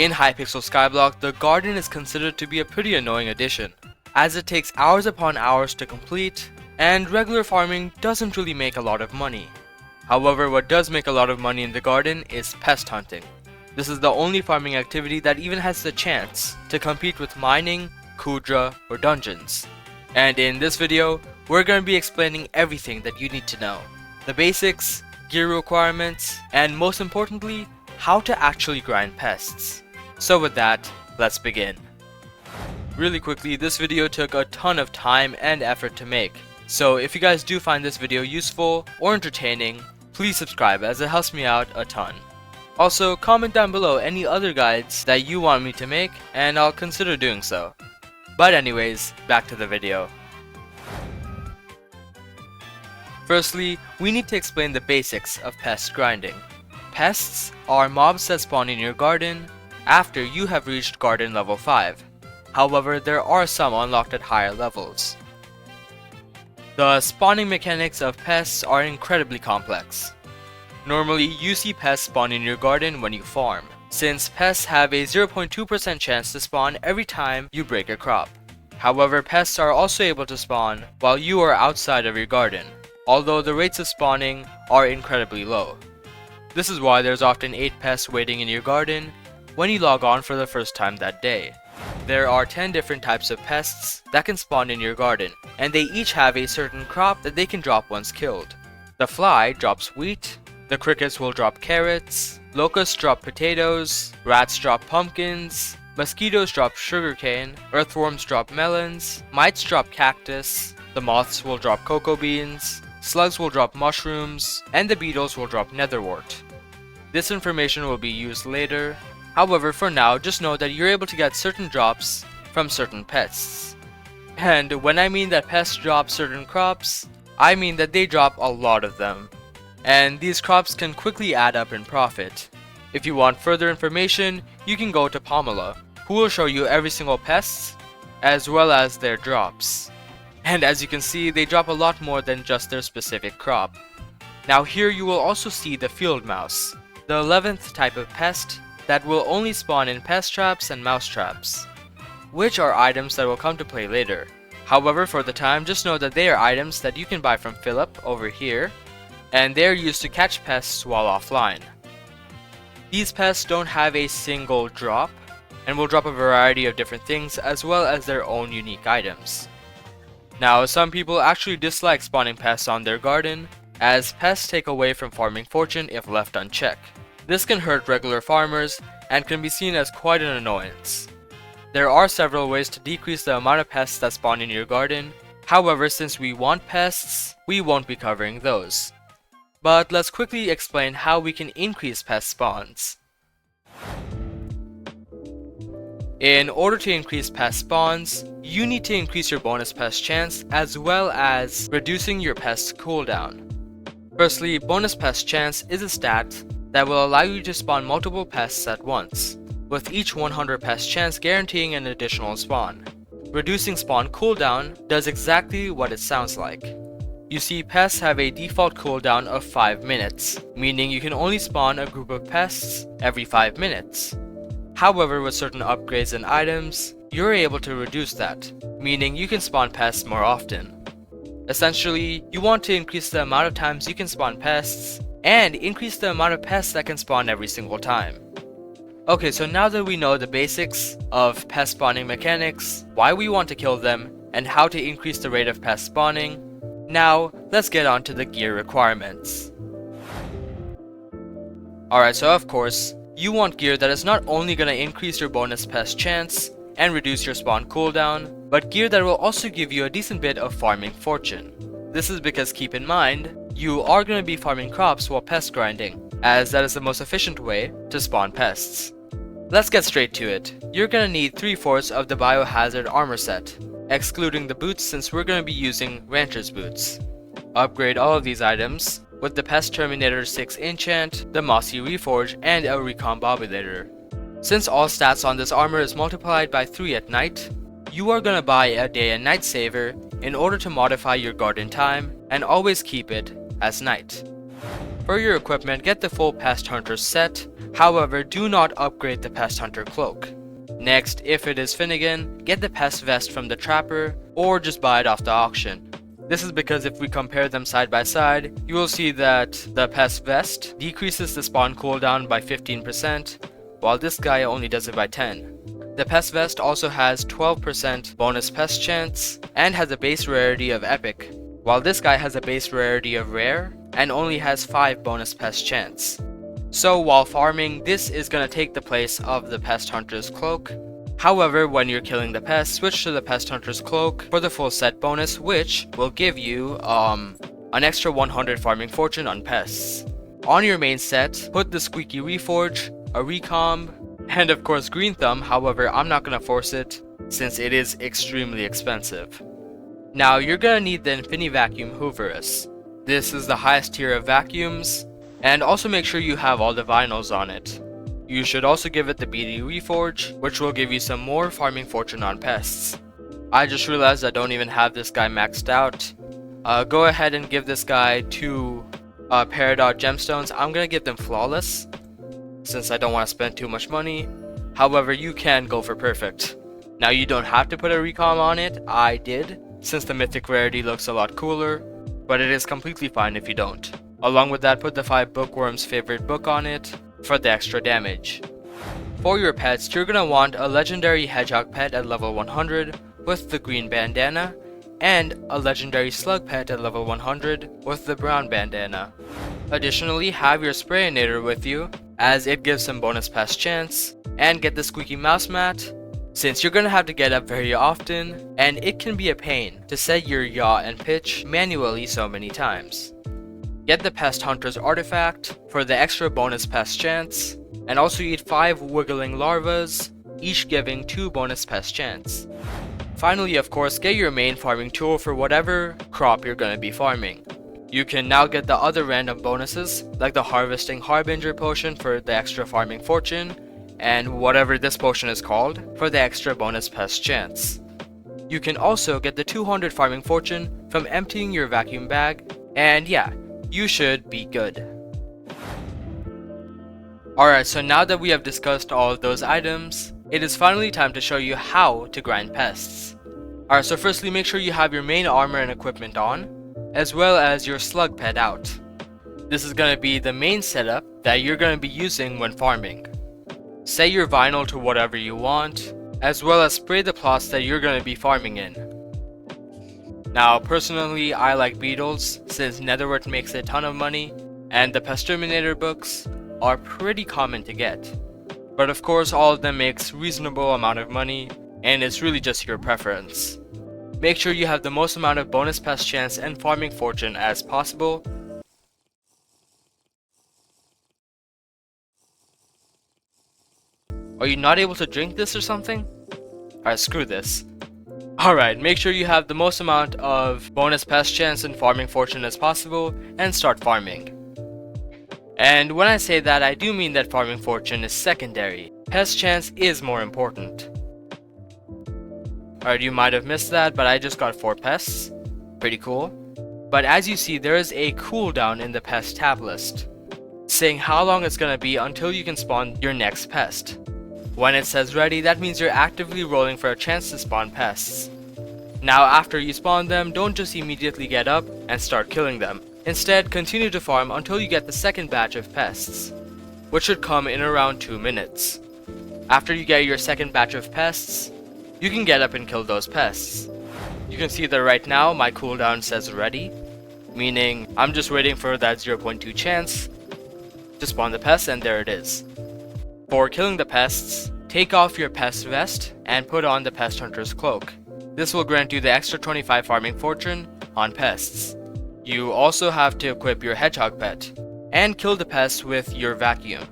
In Hypixel Skyblock, the garden is considered to be a pretty annoying addition, as it takes hours upon hours to complete, and regular farming doesn't really make a lot of money. However, what does make a lot of money in the garden is pest hunting. This is the only farming activity that even has the chance to compete with mining, Kudra, or dungeons. And in this video, we're going to be explaining everything that you need to know. The basics, gear requirements, and most importantly, how to actually grind pests. So with that, let's begin. Really quickly, this video took a ton of time and effort to make. So if you guys do find this video useful or entertaining, please subscribe as it helps me out a ton. Also, comment down below any other guides that you want me to make and I'll consider doing so. But anyways, back to the video. Firstly, we need to explain the basics of pest grinding. Pests are mobs that spawn in your garden after you have reached garden level 5. However, there are some unlocked at higher levels. The spawning mechanics of pests are incredibly complex. Normally, you see pests spawn in your garden when you farm, since pests have a 0.2% chance to spawn every time you break a crop. However, pests are also able to spawn while you are outside of your garden, although the rates of spawning are incredibly low. This is why there's often 8 pests waiting in your garden when you log on for the first time that day. There are 10 different types of pests that can spawn in your garden, and they each have a certain crop that they can drop once killed. The fly drops wheat, the crickets will drop carrots, locusts drop potatoes, rats drop pumpkins, mosquitoes drop sugarcane, earthworms drop melons, mites drop cactus, the moths will drop cocoa beans, slugs will drop mushrooms, and the beetles will drop netherwort. This information will be used later. However, for now, just know that you're able to get certain drops from certain pests. And when I mean that pests drop certain crops, I mean that they drop a lot of them. And these crops can quickly add up in profit. If you want further information, you can go to Pamela, who will show you every single pest, as well as their drops. And as you can see, they drop a lot more than just their specific crop. Now here you will also see the field mouse, the 11th type of pest that will only spawn in pest traps and mouse traps, which are items that will come to play later. However, for the time, just know that they are items that you can buy from Philip over here, and they are used to catch pests while offline. These pests don't have a single drop, and will drop a variety of different things as well as their own unique items. Now, some people actually dislike spawning pests on their garden, as pests take away from farming fortune if left unchecked. This can hurt regular farmers and can be seen as quite an annoyance. There are several ways to decrease the amount of pests that spawn in your garden. However, since we want pests, we won't be covering those. But let's quickly explain how we can increase pest spawns. In order to increase pest spawns, you need to increase your bonus pest chance as well as reducing your pest cooldown. Firstly, bonus pest chance is a stat that will allow you to spawn multiple pests at once, with each 100 pest chance guaranteeing an additional spawn. Reducing spawn cooldown does exactly what it sounds like. You see, pests have a default cooldown of 5 minutes, meaning you can only spawn a group of pests every 5 minutes. However, with certain upgrades and items, you're able to reduce that, meaning you can spawn pests more often. Essentially, you want to increase the amount of times you can spawn pests, and increase the amount of pests that can spawn every single time. Okay, so now that we know the basics of pest spawning mechanics, why we want to kill them, and how to increase the rate of pest spawning, now let's get on to the gear requirements. Alright, so of course, you want gear that is not only going to increase your bonus pest chance and reduce your spawn cooldown, but gear that will also give you a decent bit of farming fortune. This is because, keep in mind, you are going to be farming crops while pest grinding, as that is the most efficient way to spawn pests. Let's get straight to it. You're going to need 3/4 of the biohazard armor set, excluding the boots since we're going to be using rancher's boots. Upgrade all of these items with the Pest Terminator 6 enchant, the Mossy Reforge, and a Recombobulator. Since all stats on this armor is multiplied by 3 at night, you are gonna buy a day and night saver in order to modify your garden time and always keep it as night. For your equipment, get the full Pest Hunter set However, do not upgrade the Pest Hunter cloak. Next, if it is Finnegan, get the Pest vest from the trapper or just buy it off the auction. This is because if we compare them side by side, you will see that the Pest vest decreases the spawn cooldown by 15%, while this guy only does it by 10. The Pest vest also has 12% bonus Pest chance and has a base rarity of epic, while this guy has a base rarity of rare and only has 5 bonus Pest chance. So while farming, this is going to take the place of the Pest Hunter's cloak. However, when you're killing the pest, switch to the Pest Hunter's cloak for the full set bonus, which will give you an extra 100 farming fortune on pests. On your main set, put the squeaky reforge, a recomb, and of course green thumb. However, I'm not going to force it since it is extremely expensive. Now you're going to need the Infinity Vacuum Hooverus. This is the highest tier of vacuums, and also make sure you have all the vinyls on it. You should also give it the BD Reforge, which will give you some more farming fortune on pests. I just realized I don't even have this guy maxed out. Go ahead and give this guy 2 Peridot gemstones. I'm gonna give them flawless, since I don't want to spend too much money. However, you can go for perfect. Now you don't have to put a recom on it. I did, since the mythic rarity looks a lot cooler, but it is completely fine if you don't. Along with that, put the 5 bookworms favorite book on it for the extra damage. For your pets, you're gonna want a legendary hedgehog pet at level 100 with the green bandana, and a legendary slug pet at level 100 with the brown bandana. Additionally, have your sprayinator with you, as it gives some bonus pest chance, and get the squeaky mouse mat, since you're gonna have to get up very often, and it can be a pain to set your yaw and pitch manually so many times. Get the Pest Hunter's artifact for the extra bonus pest chance, and also eat 5 wiggling larvas, each giving 2 bonus pest chance. Finally, of course, get your main farming tool for whatever crop you're going to be farming. You can now get the other random bonuses, like the Harvesting Harbinger potion for the extra farming fortune, and whatever this potion is called for the extra bonus pest chance. You can also get the 200 farming fortune from emptying your vacuum bag, and yeah, you should be good. Alright, so now that we have discussed all of those items, it is finally time to show you how to grind pests. Alright, so firstly, make sure you have your main armor and equipment on, as well as your slug pet out. This is going to be the main setup that you're going to be using when farming. Set your vinyl to whatever you want, as well as spray the plots that you're going to be farming in. Now, personally, I like beetles, since netherwort makes a ton of money, and the Pestterminator books are pretty common to get. But of course, all of them makes reasonable amount of money, and it's really just your preference. Make sure you have the most amount of bonus pest chance and farming fortune as possible. Are you not able to drink this or something? Alright, screw this. Alright, make sure you have the most amount of bonus pest chance and farming fortune as possible, and start farming. And when I say that, I do mean that farming fortune is secondary. Pest chance is more important. Alright, you might have missed that, but I just got 4 pests. Pretty cool. But as you see, there is a cooldown in the pest tab list, saying how long it's gonna be until you can spawn your next pest. When it says ready, that means you're actively rolling for a chance to spawn pests. Now after you spawn them, don't just immediately get up and start killing them. Instead, continue to farm until you get the second batch of pests, which should come in around 2 minutes. After you get your second batch of pests, you can get up and kill those pests. You can see that right now my cooldown says ready, meaning I'm just waiting for that 0.2 chance to spawn the pest, and there it is. For killing the pests, take off your pest vest and put on the Pest Hunter's cloak. This will grant you the extra 25 farming fortune on pests. You also have to equip your hedgehog pet and kill the pests with your vacuum.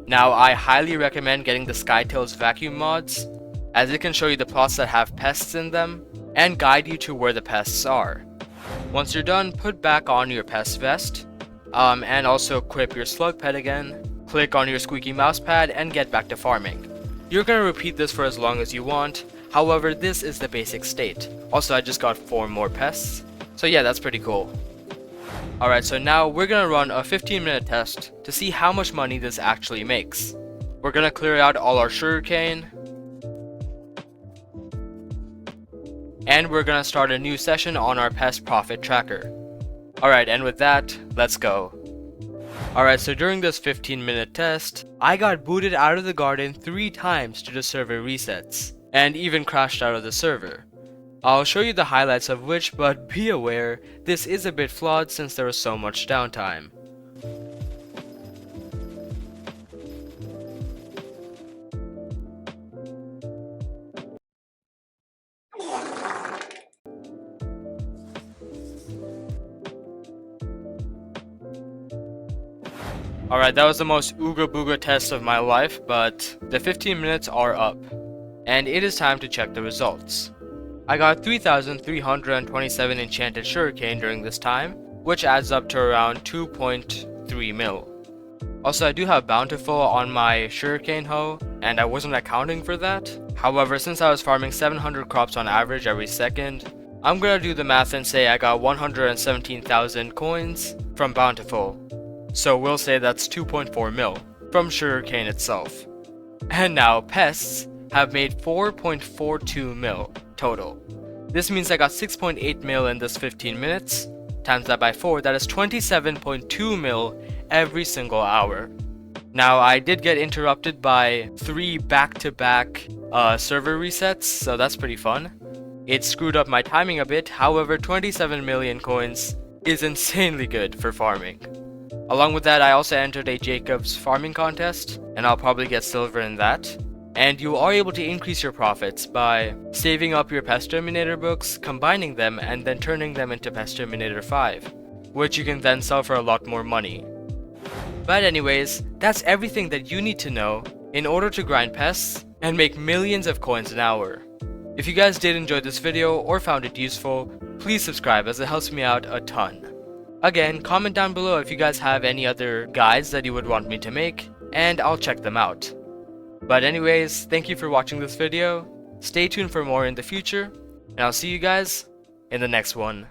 Now I highly recommend getting the Skytail's vacuum mods, as it can show you the plots that have pests in them and guide you to where the pests are. Once you're done, put back on your pest vest, and also equip your slug pet again. Click on your squeaky mouse pad and get back to farming. You're gonna repeat this for as long as you want, however this is the basic state. Also, I just got 4 more pests, so yeah, that's pretty cool. Alright, so now we're gonna run a 15-minute test to see how much money this actually makes. We're gonna clear out all our sugarcane, and we're gonna start a new session on our pest profit tracker. Alright, and with that, let's go. Alright, so during this 15-minute test, I got booted out of the garden 3 times due to server resets, and even crashed out of the server. I'll show you the highlights of which, but be aware, this is a bit flawed since there was so much downtime. Alright, that was the most ooga booga test of my life, but the 15 minutes are up, and it is time to check the results. I got 3,327 enchanted sugarcane during this time, which adds up to around 2.3 mil. Also, I do have bountiful on my sugarcane hoe, and I wasn't accounting for that. However, since I was farming 700 crops on average every second, I'm gonna do the math and say I got 117,000 coins from bountiful. So we'll say that's 2.4 mil from sugarcane itself. And now pests have made 4.42 mil total. This means I got 6.8 mil in this 15 minutes. Times that by 4, that is 27.2 mil every single hour. Now I did get interrupted by 3 back-to-back server resets, so that's pretty fun. It screwed up my timing a bit, however 27 million coins is insanely good for farming. Along with that, I also entered a Jacob's farming contest, and I'll probably get silver in that. And you are able to increase your profits by saving up your Pest Terminator books, combining them, and then turning them into Pest Terminator 5, which you can then sell for a lot more money. But anyways, that's everything that you need to know in order to grind pests and make millions of coins an hour. If you guys did enjoy this video or found it useful, please subscribe as it helps me out a ton. Again, comment down below if you guys have any other guides that you would want me to make, and I'll check them out. But anyways, thank you for watching this video, stay tuned for more in the future, and I'll see you guys in the next one.